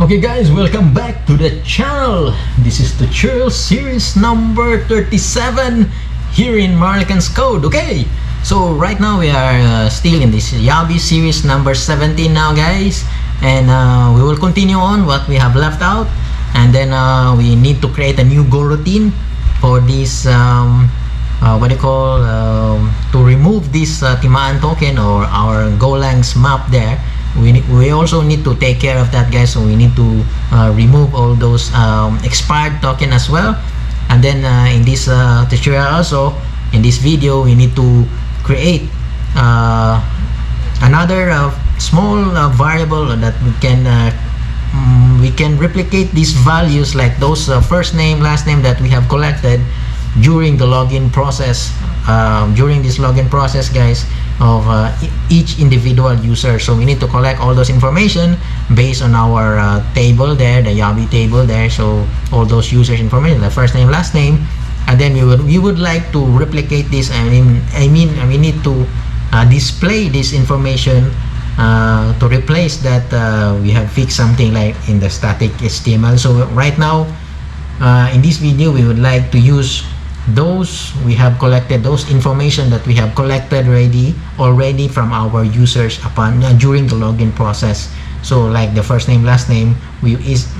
Okay guys, welcome back to the channel. This is tutorial series number 37 here in Marlikan's Code. Okay, so right now we are still in this Yabi series number 17 now guys, and we will continue on what we have left out, and then we need to create a new Go routine for this to remove this Timaan token or our Golangs map there. We also need to take care of that guys, so we need to remove all those expired token as well. And then in this tutorial also, in this video, we need to create another small variable that we can replicate these values, like those first name, last name that we have collected during the login process, during this login process guys, of each individual user. So we need to collect all those information based on our table there, the Yabi table there. So all those users information, the first name, last name, and then we would like to replicate this. We need to display this information to replace that we have fixed something like in the static HTML. So right now in this video we would like to use those we have collected, those information that we have collected already from our users upon during the login process. So like the first name, last name,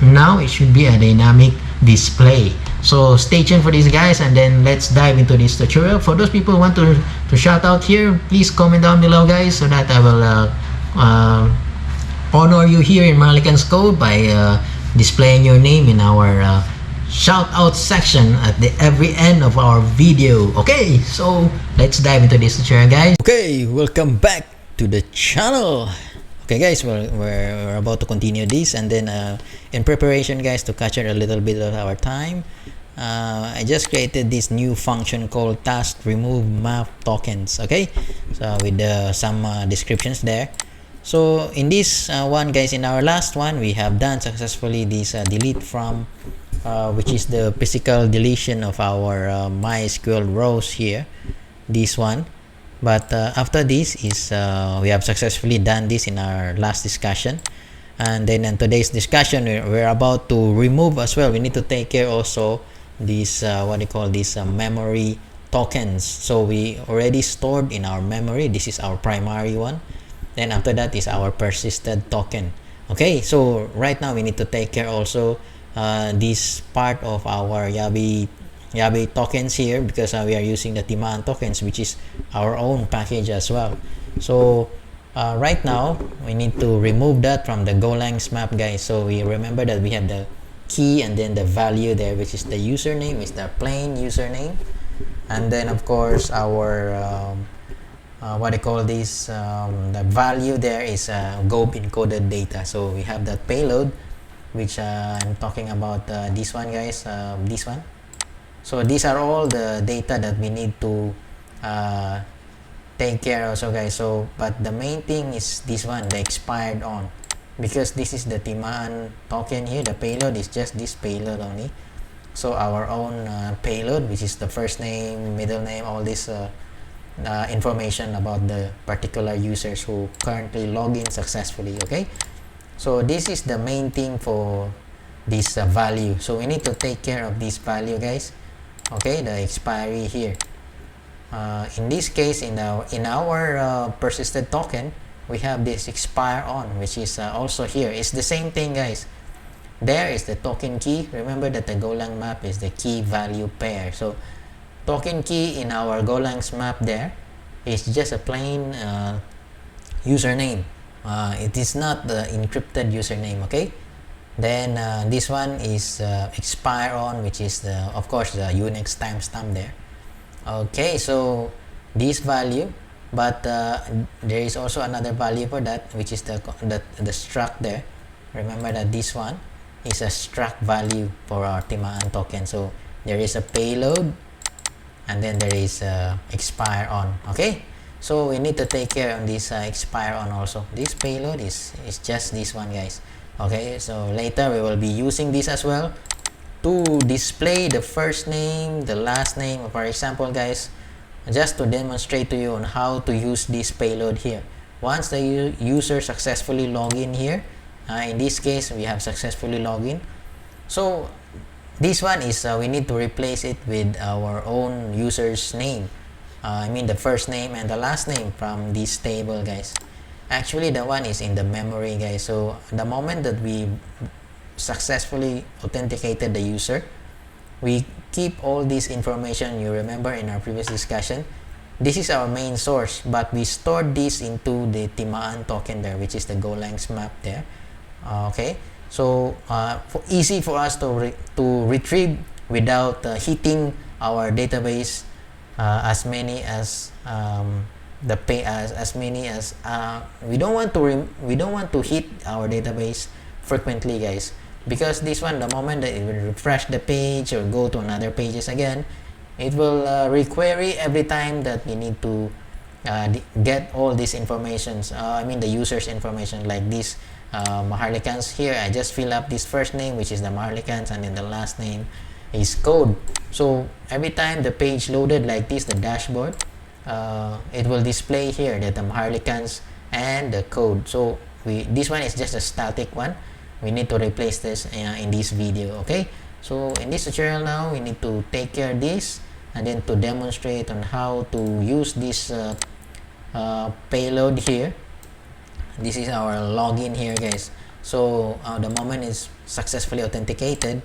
now it should be a dynamic display. So stay tuned for this guys, and then let's dive into this tutorial. For those people who want to shout out here, please comment down below guys, so that I will honor you here in Marlikan's Code by displaying your name in our shout out section at the every end of our video. Okay, so let's dive into this tutorial guys. Okay, welcome back to the channel. Okay guys, we're about to continue this, and then in preparation guys, to capture a little bit of our time, I just created this new function called task remove map tokens. Okay, so with some descriptions there. So in this one guys, in our last one, we have done successfully this delete from, which is the physical deletion of our MySQL rows here, this one. But after this is we have successfully done this in our last discussion, and then in today's discussion we're about to remove as well. We need to take care also this memory tokens. So we already stored in our memory, this is our primary one, then after that is our persisted token. Okay, so right now we need to take care also this part of our Yabi tokens here, because we are using the Timaan tokens, which is our own package as well. So right now we need to remove that from the Golangs map guys. So we remember that we have the key and then the value there, which is the username, is the plain username, and then of course our the value there is Go encoded data. So we have that payload, which I'm talking about this one guys, this one. So these are all the data that we need to take care also guys. So but the main thing is this one, the expired on, because this is the Timaan token here. The payload is just this payload only. So our own payload, which is the first name, middle name, all this information about the particular users who currently log in successfully. Okay, so this is the main thing for this value. So we need to take care of this value guys. Okay, the expiry here. In this case, in our persisted token, we have this expire on, which is also here. It's the same thing guys. There is the token key. Remember that the Golang map is the key value pair. So token key in our Golangs map there is just a plain username. It is not the encrypted username. Okay, then this one is expire on, which is of course the Unix timestamp there. Okay, so this value, but there is also another value for that, which is the struct there. Remember that this one is a struct value for our Timaan token. So there is a payload, and then there is expire on. Okay, so we need to take care of this expire on also. This payload is just this one guys. Okay, so later we will be using this as well to display the first name, the last name. For example guys, just to demonstrate to you on how to use this payload here. Once the user successfully log in here, in this case we have successfully logged in. So this one is we need to replace it with our own user's name. I mean the first name and the last name from this table, guys. Actually the one is in the memory, guys. So the moment that we successfully authenticated the user, we keep all this information. You remember in our previous discussion, this is our main source, but we stored this into the Timaan token there, which is the Golangs map there. Okay, so easy for us to retrieve without hitting our database as many as we don't want to hit our database frequently, guys, because this one, the moment that it will refresh the page or go to another pages again, it will requery every time that we need to get all these informations. I mean the user's information, like this Maharlikans here. I just fill up this first name, which is the Maharlikans, and then the last name is code. So every time the page loaded like this, the dashboard, it will display here that the Maharlikans and the code. So this one is just a static one. We need to replace this in this video. Okay, so in this tutorial now, we need to take care of this, and then to demonstrate on how to use this payload here. This is our login here, guys. So the moment is successfully authenticated,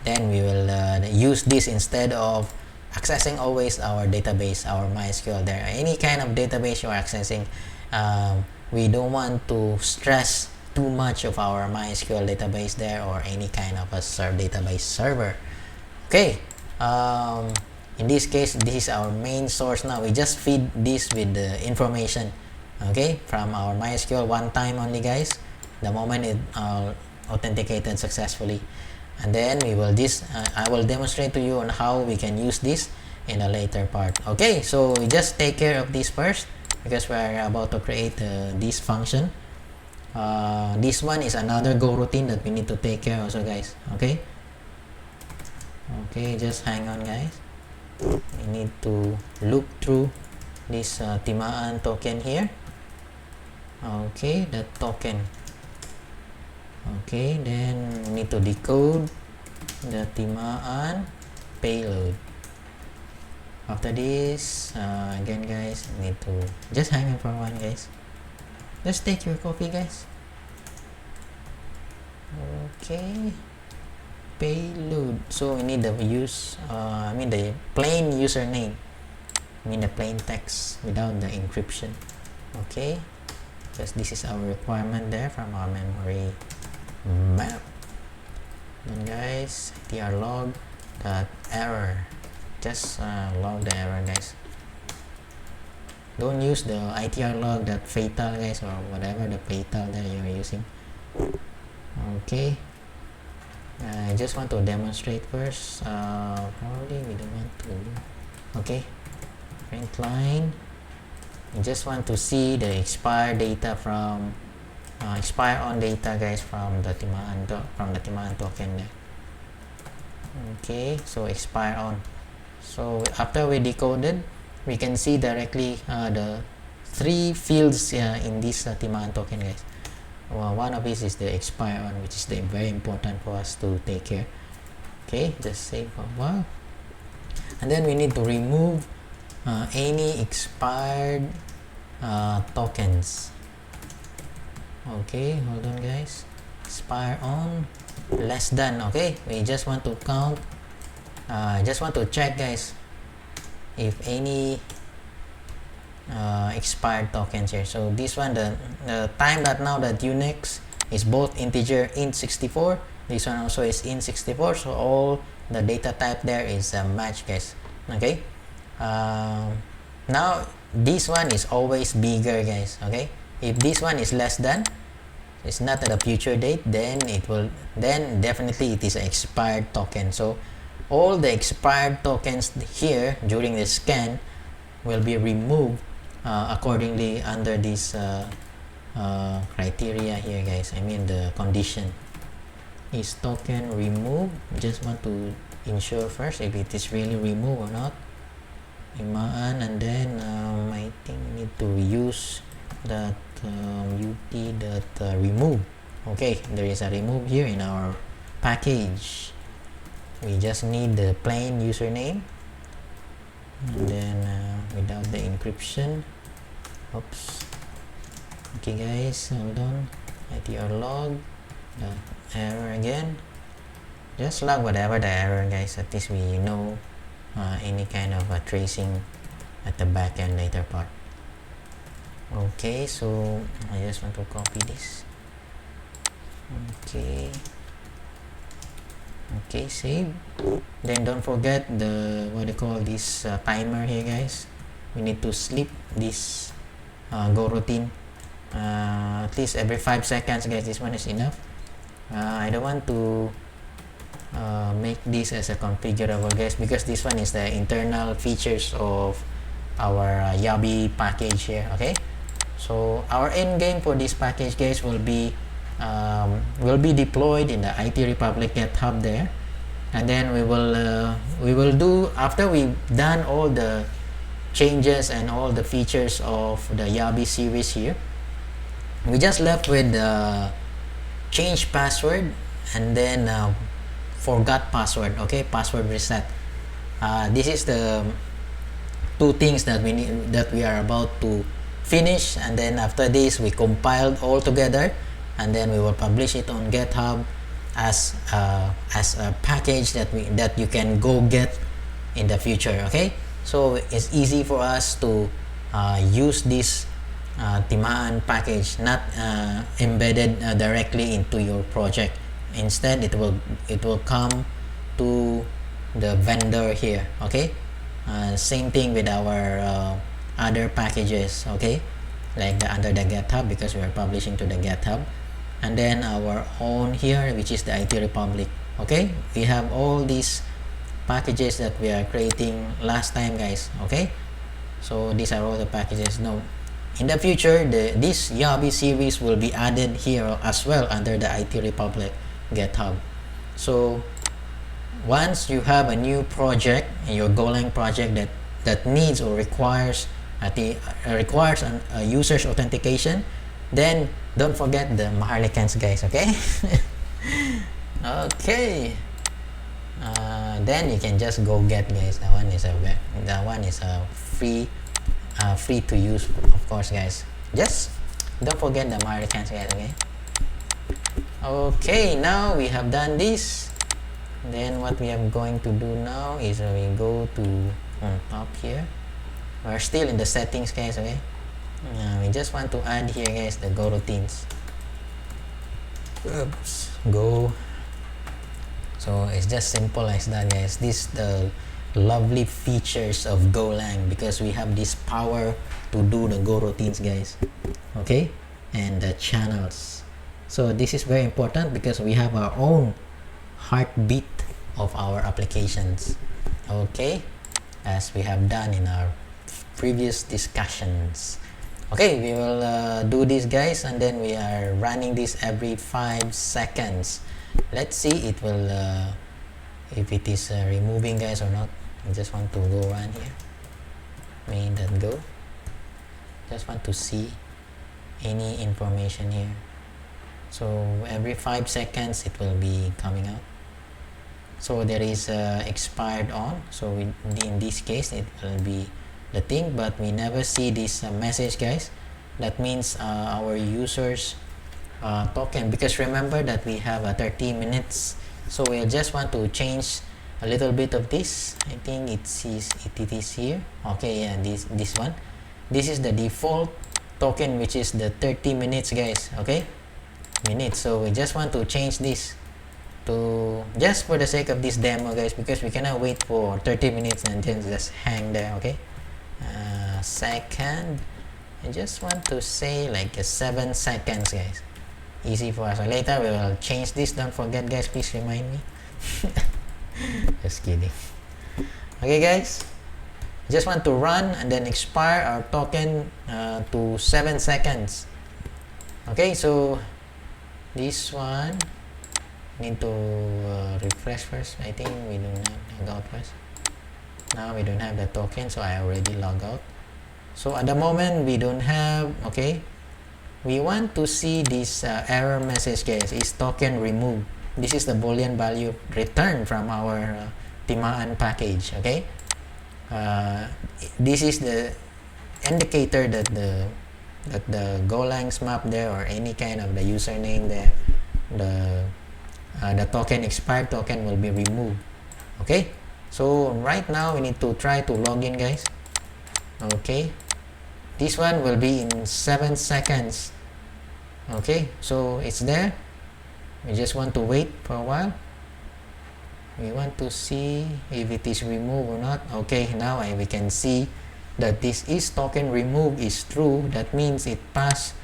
then we will use this instead of accessing always our database, our MySQL there. Any kind of database you are accessing, we don't want to stress too much of our MySQL database there, or any kind of a database server. Okay, in this case, this is our main source. Now we just feed this with the information, okay, from our MySQL one time only, guys, the moment it authenticated successfully. And then we will I will demonstrate to you on how we can use this in a later part. Okay, so we just take care of this first, because we are about to create this function. This one is another Go routine that we need to take care also, guys. Okay, just hang on, guys. We need to loop through this Timaan token here. Okay, that token. Okay, then we need to decode the Timaan payload. After this, again, guys, need to just hang on for one, guys. Just take your coffee, guys. Okay, payload. So we need the the plain username. I mean the plain text without the encryption. Okay, because this is our requirement there from our memory map. Then, guys, tr log that error. Just log the error, guys. Don't use the itr log that fatal, guys, or whatever the fatal that you're using. Okay, I just want to demonstrate first. Probably we don't want to. Okay, print line. We just want to see the expire data from expire on data, guys, from the Timaan token there. Okay, so expire on. So after we decoded, we can see directly the three fields in this Timaan token, guys. Well, one of these is the expire on, which is very important for us to take care. Okay, just save for a while, and then we need to remove any expired tokens. Okay, hold on, guys. Expire on, less than. Okay, we just want to count. Just want to check, guys, if any expired tokens here. So this one, the time.now that Unix is both integer int64. This one also is int64. So all the data type there is matched, guys. Okay. Now this one is always bigger, guys. Okay. If this one is less than, it's not at a future date, then definitely it is an expired token. So all the expired tokens here during the scan will be removed accordingly under this criteria here, guys. I mean the condition is token removed. Just want to ensure first if it is really removed or not. And then I think we need to use that ut that remove Okay, there is a remove here in our package. We just need the plain username, and then without the encryption. Oops. Okay guys, hold on. ITR log the error again. Just log whatever the error, guys. At least we know any kind of tracing at the back end later part. Okay, so I just want to copy this. Okay, save. Then don't forget the what they call this timer here, guys. We need to sleep this go routine at least every 5 seconds, guys. This one is enough. I don't want to make this as a configurable, guys, because this one is the internal features of our Yabi package here. Okay, so our end game for this package, guys, will be deployed in the IT Republic GitHub there, and then we will do, after we've done all the changes and all the features of the Yabi series here, we just left with change password and then forgot password. Okay, password reset. This is the two things that we need, that we are about to finish, and then after this we compiled all together, and then we will publish it on GitHub as a package that you can go get in the future. Okay, so it's easy for us to use this Timaan package, not embedded directly into your project. Instead, it will come to the vendor here. Okay, same thing with our other packages. Okay, like under the GitHub, because we are publishing to the GitHub, and then our own here, which is the IT Republic. Okay, we have all these packages that we are creating last time, guys. Okay, so these are all the packages. Now in the future, this Yabi series will be added here as well under the IT Republic GitHub. So once you have a new project, your Golang project that needs or requires a user's authentication, then don't forget the Maharlikans, guys. Okay. Okay, then you can just go get, guys. That one is a free to use, of course, guys. Just don't forget the Maharlikans, guys. Okay. Okay, now we have done this. Then what we are going to do now is we go to on top here. We're still in the settings, guys. Okay, we just want to add here, guys, the go routines. Oops, go. So it's just simple as that, guys. This the lovely features of Golang, because we have this power to do the go routines, guys. Okay, and the channels. So this is very important because we have our own heartbeat of our applications. Okay, as we have done in our previous discussions. Okay, we will do this, guys, and then we are running this every 5 seconds. Let's see it will if it is removing, guys, or not. I just want to go run here, main.go. Just want to see any information here. So every 5 seconds it will be coming out. So there is expired on, so in this case it will be the thing, but we never see this message, guys. That means our users token, because remember that we have 30 minutes, so we'll just want to change a little bit of this. I think it is here. Okay, yeah, this one, this is the default token, which is the 30 minutes, guys. Okay, minutes. So we just want to change this to, just for the sake of this demo, guys, because we cannot wait for 30 minutes and then just hang there. Okay, second, I just want to say like 7 seconds, guys. Easy for us. So later we will change this. Don't forget, guys, please remind me. Just kidding. Okay, guys, just want to run and then expire our token to 7 seconds. Okay, so this one need to refresh first. I think we don't have log out first. Now we don't have the token, so I already log out. So at the moment we don't have. Okay, we want to see this error message, guys, is token removed. This is the boolean value returned from our Timaan package. Okay, this is the indicator that the Golangs map there, or any kind of the username there, the token, expired token, will be removed. Okay, so right now we need to try to log in, guys. Okay, this one will be in 7 seconds. Okay, so it's there. We just want to wait for a while. We want to see if it is removed or not. Okay, now we can see that this is token remove is true. That means it passed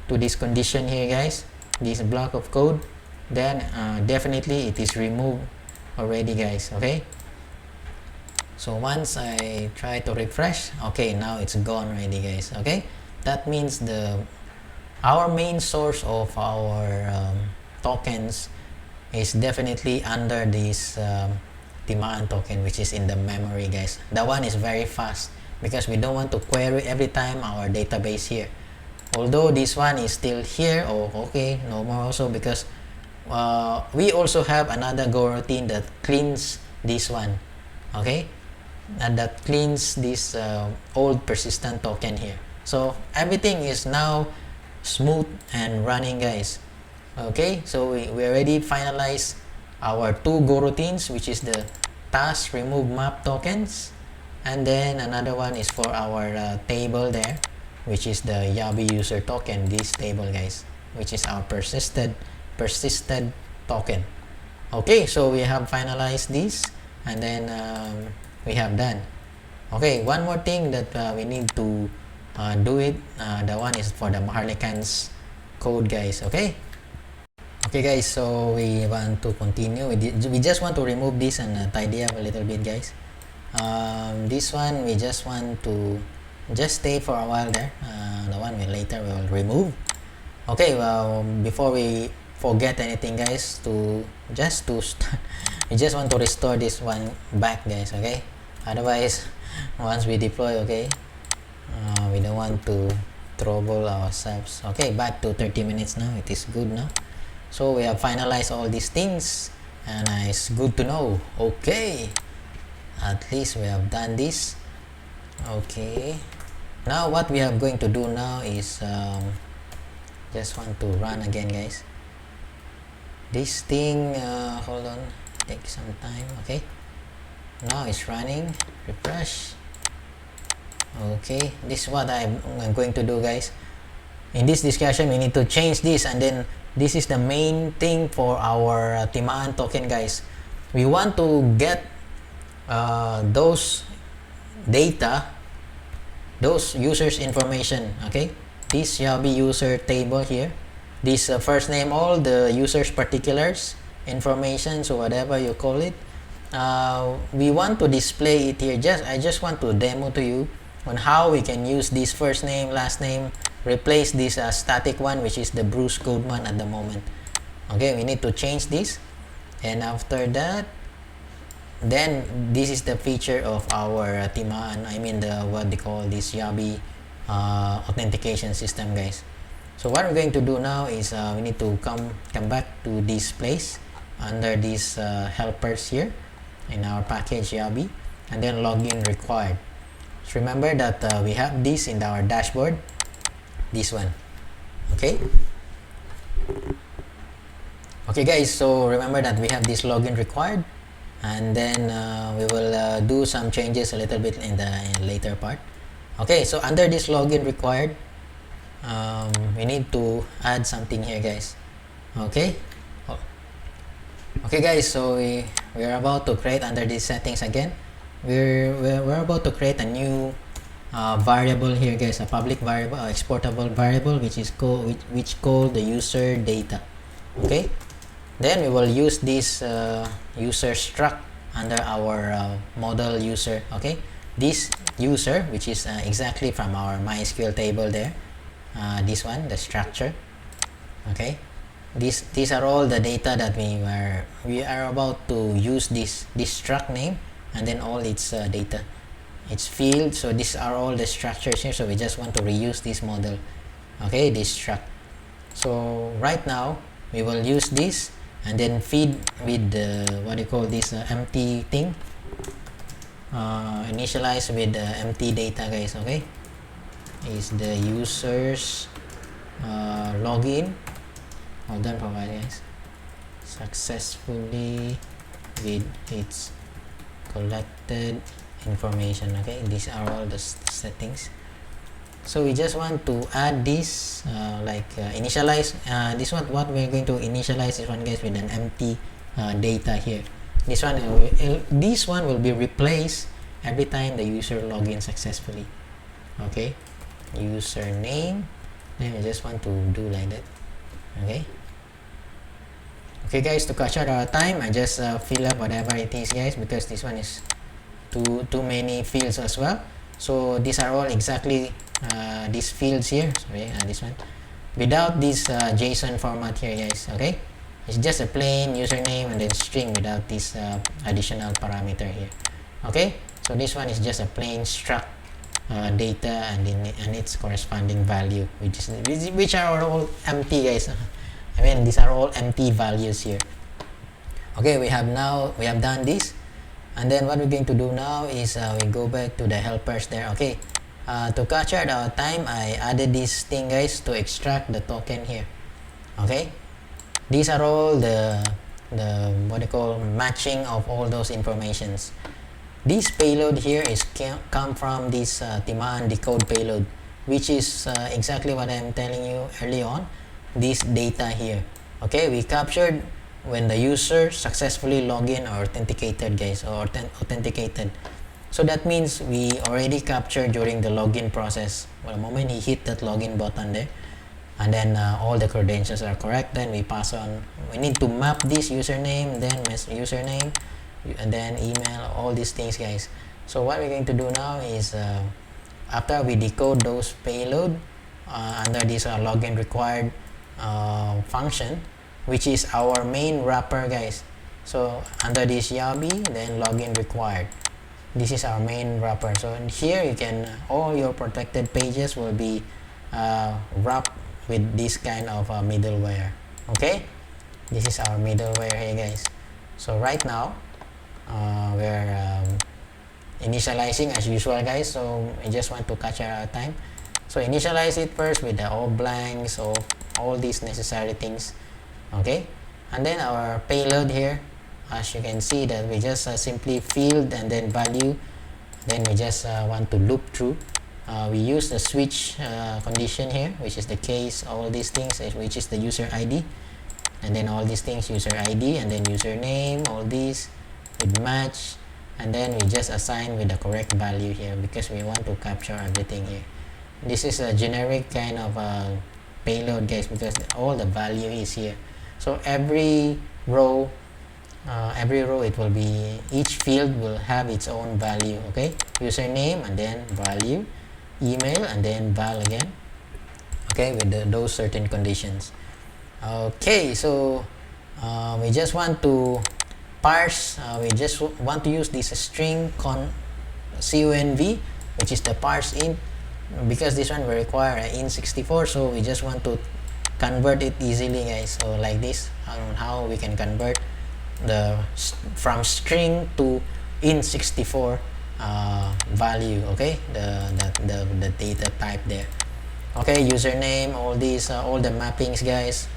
to this condition here, guys, this block of code. Then definitely it is removed already, guys. Okay, so once I try to refresh, okay, now it's gone already, guys. Okay, that means our main source of our tokens is definitely under this Timaan token, which is in the memory, guys. That one is very fast because we don't want to query every time our database here. Although this one is still here, okay, no more also, because we also have another Go routine that cleans this one. Okay, and that cleans this old persistent token here. So everything is now smooth and running, guys. Okay, so we already finalized our 2 Go routines, which is the task remove map tokens, and then another one is for our table there, which is the Yabi user token, this table, guys, which is our persisted token. Okay, so we have finalized this, and then we have done. Okay, one more thing that we need to do it. The one is for the Maharlikan's code, guys. Okay, guys, so we want to continue. We just want to remove this and tidy up a little bit, guys. This one we just want to just stay for a while there. The one we later will remove. Okay, well, before we forget anything, guys, we just want to restore this one back, guys. Okay, otherwise once we deploy, okay, we don't want to trouble ourselves. Okay, back to 30 minutes now. It is good now. So we have finalized all these things, and it's good to know. Okay, at least we have done this. Okay, now what we are going to do now is just want to run again, guys. This thing, hold on, take some time. Okay, now it's running. Refresh. Okay, this is what I'm going to do, guys. In this discussion, we need to change this, and then this is the main thing for our Timaan token, guys. We want to get those data, those users information. Okay, this Yabi user table here, this first name, all the users particulars information, so whatever you call it, we want to display it here. I just want to demo to you on how we can use this first name, last name, replace this static one, which is the Bruce Goldman at the moment. Okay, we need to change this, and after that, then this is the feature of our Timaan, I mean the what they call this Yabi authentication system, guys. So what we're going to do now is we need to come back to this place under these helpers here in our package Yabi, and then login required. So remember that we have this in our dashboard, this one. Okay, guys, so remember that we have this login required, and then we will do some changes a little bit in the later part. Okay, so under this login required, we need to add something here, guys. Okay, guys, so we are about to create under these settings again. We're about to create a new variable here, guys, a public variable, exportable variable, which is called the user data. Okay, then we will use this user struct under our model user. Okay, this user, which is exactly from our MySQL table there, this one, the structure. Okay, these are all the data that we are about to use, this struct name, and then all its data, its field. So these are all the structures here, so we just want to reuse this model okay, this struct. So right now we will use this and then feed with the what do you call this empty thing, initialize with the empty data, guys. Okay, is the users login, hold on, provide, guys, successfully with its collected information. Okay, these are all the settings. So we just want to add this initialize this one. What we're going to initialize this one, guys, with an empty data here. This one will be replaced every time the user login successfully. Okay, username, then we just want to do like that. Okay guys, to capture our time, I just fill up whatever it is, guys, because this one is too many fields as well. So these are all exactly these fields here. Sorry, this one without this JSON format here, guys. Okay, it's just a plain username and then string without this additional parameter here. Okay, so this one is just a plain struct data and its corresponding value, which are all empty, guys. I mean, these are all empty values here. Okay, we have done this, and then what we're going to do now is we go back to the helpers there. Okay, to capture our time, I added this thing, guys, to extract the token here. Okay, these are all the what they call matching of all those informations. This payload here is come from this Timaan decode payload, which is exactly what I'm telling you early on, this data here. Okay, we captured when the user successfully login or authenticated, guys, or authenticated. So that means we already captured during the login process. Well, the moment he hit that login button there, and then all the credentials are correct, then we pass on. We need to map this username, then username, and then email, all these things, guys. So what we're going to do now is after we decode those payload under this login required function, which is our main wrapper, guys. So under this Yabi, then login required, this is our main wrapper. So in here you can all your protected pages will be wrapped with this kind of middleware. Okay, this is our middleware here, guys. So right now we're initializing as usual, guys. So I just want to capture our time, so initialize it first with the all blanks of all these necessary things. Okay, and then our payload here, as you can see, that we just simply field and then value, then we just want to loop through. We use the switch condition here, which is the case, all these things, which is the user ID, and then all these things, user ID, and then username, all these with match, and then we just assign with the correct value here because we want to capture everything here. This is a generic kind of payload, guys, because all the value is here. So every row it will be, each field will have its own value. Okay, username and then value, email and then val again. Okay, with those certain conditions. Okay, so we just want to parse, we just want to use this string conv, which is the parse int, because this one will require an int64. So we just want to convert it easily, guys. So like this, how we can convert from string to int64 value. Okay, the data type there. Okay, username, all these all the mappings, guys.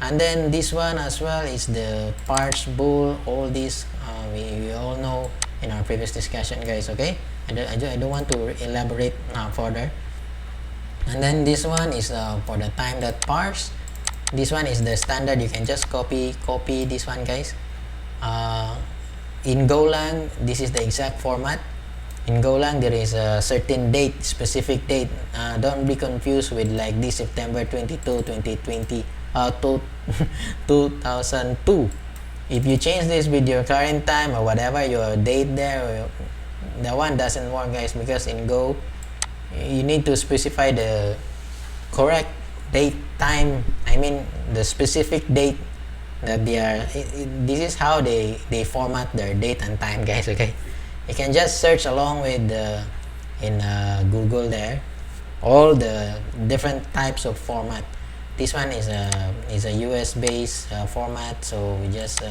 And then this one as well is the parse bool. All these we all know in our previous discussion, guys. Okay, I don't want to elaborate further. And then this one is for the time that parse. This one is the standard. You can just copy this one, guys. In Golang, this is the exact format. In Golang, there is a certain date, specific date. Don't be confused with like this September 22, 2020, 2002. If you change this with your current time or whatever your date there, that one doesn't work, guys, because in Go, you need to specify the correct date, time, I mean the specific date that they are. This is how they format their date and time, guys. Okay, you can just search along with in Google there, all the different types of format. This one is a US based format, so we just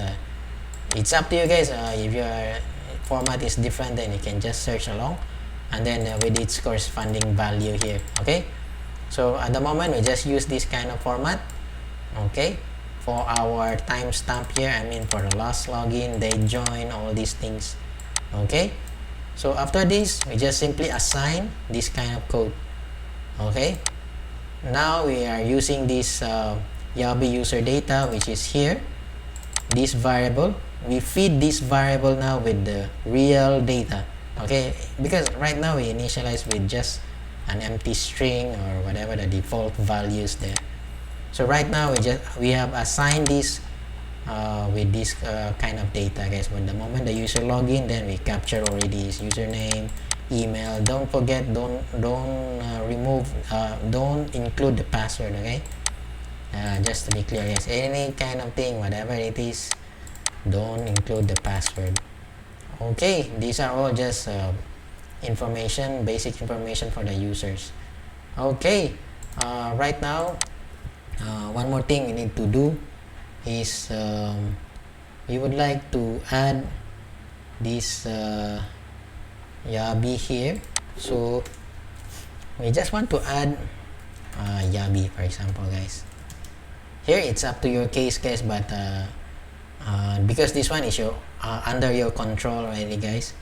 it's up to you guys. If your format is different, then you can just search along, and then with its corresponding value here. Okay, so at the moment we just use this kind of format. Okay, for our timestamp here, I mean for the last login, date join, all these things. Okay, so after this we just simply assign this kind of code. Okay, now we are using this Yabi user data, which is here, this variable. We feed this variable now with the real data. Okay, because right now we initialize with just an empty string or whatever the default values there. So right now we have assigned this with this kind of data, guys. When the moment the user login, then we capture already his username, email. Don't forget, don't include the password. Okay, just to be clear, yes, any kind of thing, whatever it is, don't include the password. Okay, these are all just information, basic information for the users. Okay, right now one more thing we need to do is we would like to add this Yabi here. So we just want to add Yabi, for example, guys. Here it's up to your case, guys, but because this one is your under your control already, guys.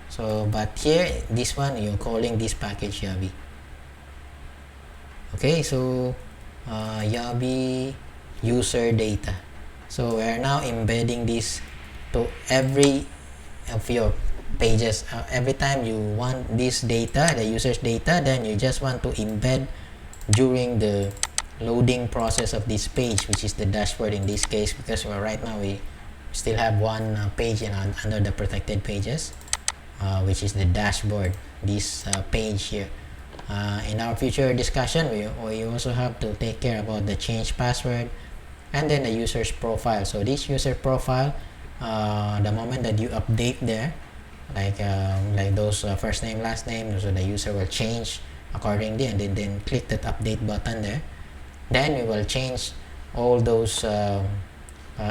So but here this one you're calling this package Yabi. Okay, so Yabi user data. So we are now embedding this to every of your pages. Every time you want this data, the user's data, then you just want to embed during the loading process of this page, which is the dashboard in this case, because right now we still have one page under the protected pages, which is the dashboard, this page here. In our future discussion, we also have to take care about the change password and then the user's profile. So this user profile, the moment that you update there, like those first name, last name, so the user will change accordingly, and then click that update button there. Then we will change all those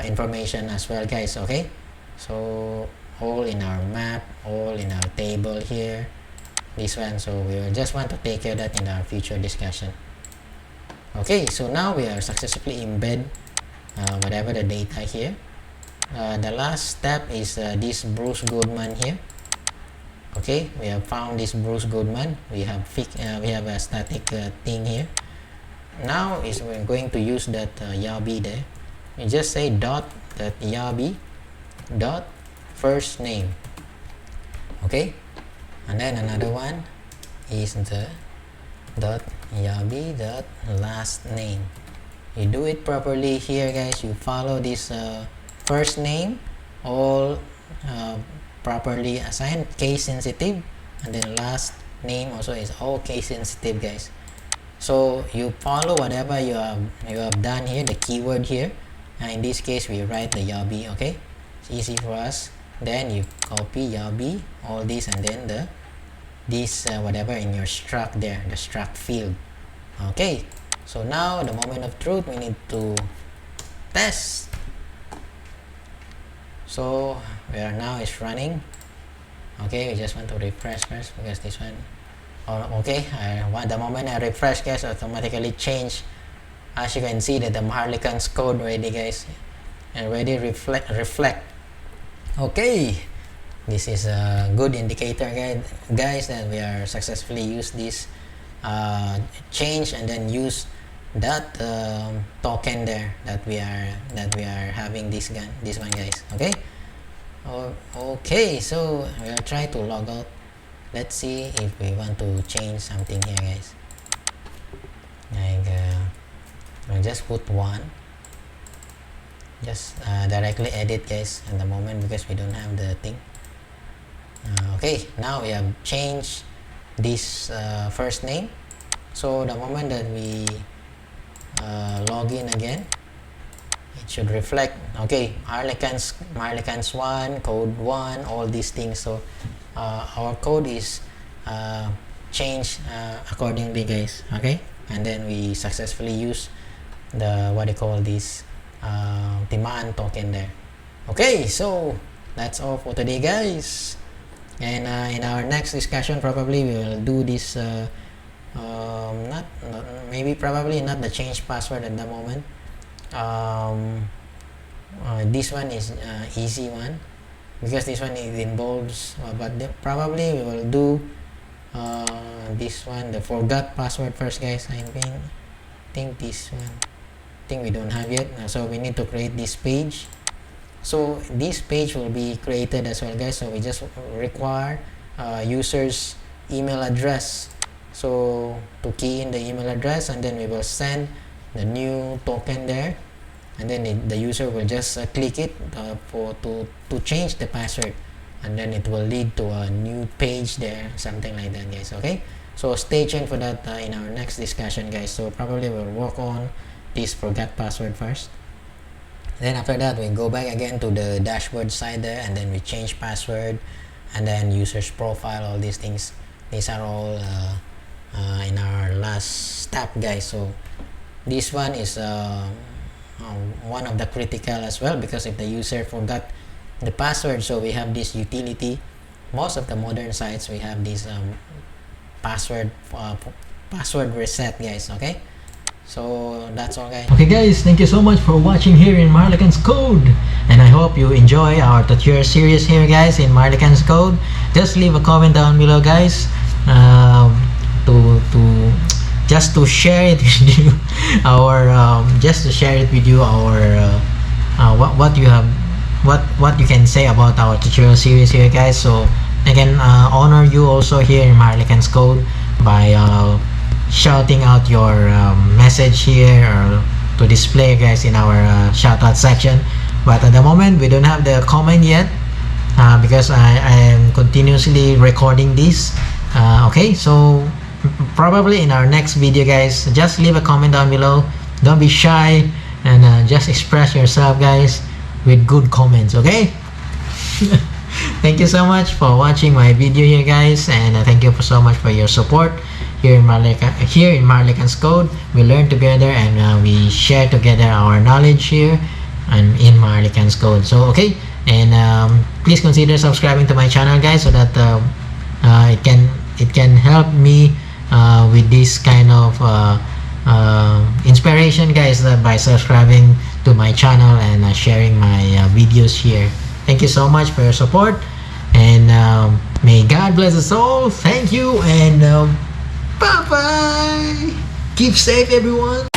information as well, guys. Okay, so all in our map, all in our table here, this one. So we will just want to take care of that in our future discussion. Okay, so now we are successfully embed whatever the data here. The last step is this Bruce Goodman here. Okay, we have found this Bruce Goodman. We have a static thing here. Now is we're going to use that Yabi there. You just say dot that Yabi dot first name. Okay, and then another one is the dot Yabi dot last name. You do it properly here, guys. You follow this first name, all properly assigned, case sensitive, and then last name also is all case sensitive, guys. So you follow whatever you have done here, the keyword here. In this case, we write the Yabi. Okay, it's easy for us. Then you copy Yabi, all this, and then this whatever in your struct there, the struct field. Okay, so now the moment of truth, we need to test. So we are now is running. Okay, we just want to refresh first because this one. Okay, the moment I refresh, guys, automatically change. As you can see that the Maharlikan's code already, guys, already reflect. Okay, this is a good indicator, guys, that we are successfully use this change and then use that token there that we are having this one, guys. Okay. Okay, so we'll try to log out. Let's see if we want to change something here, guys. Like we'll just put one, just directly edit, guys, at the moment because we don't have the thing. Okay, now we have changed this first name. So the moment that we log in again, it should reflect. Okay, Maharlikan's 1, code 1, all these things. So our code is change accordingly, guys. Okay, and then we successfully use the what they call this demand token there. Okay, so that's all for today, guys. And in our next discussion, probably we will do this probably not the change password at the moment. This one is easy one, because this one it involves but probably we will do this one, the forgot password first, guys. I think this one we don't have yet, so we need to create this page. So this page will be created as well, guys. So we just require user's email address, so to key in the email address, and then we will send the new token there, and then the user will just click it to change the password, and then it will lead to a new page there, something like that, guys. Okay, so stay tuned for that in our next discussion, guys. So probably we'll work on this forgot password first, then after that we go back again to the dashboard side there, and then we change password, and then user's profile, all these things. These are all in our last step, guys. So this one is one of the critical as well, because if the user forgot the password, so we have this utility. Most of the modern sites we have this password reset, guys. Okay, so that's all, guys. Okay, guys, thank you so much for watching here in Marlikan's Code, and I hope you enjoy our tutorial series here, guys, in Marlikan's Code. Just leave a comment down below, guys, just to share it with you what you can say about our tutorial series here, guys. So I can honor you also here in Marlikan's Code by shouting out your message here, or to display, guys, in our shout out section. But at the moment we don't have the comment yet, because I am continuously recording this. Okay, so probably in our next video, guys, just leave a comment down below. Don't be shy, and just express yourself, guys, with good comments. Okay. Thank you so much for watching my video here, guys, and thank you so much for your support here in Marlikan's Code. We learn together, and we share together our knowledge here and in Marlikan's Code. So okay, and please consider subscribing to my channel, guys, so that it can help me with this kind of inspiration, guys, by subscribing to my channel and sharing my videos here. Thank you so much for your support, and may God bless us all. Thank you, and bye bye. Keep safe, everyone.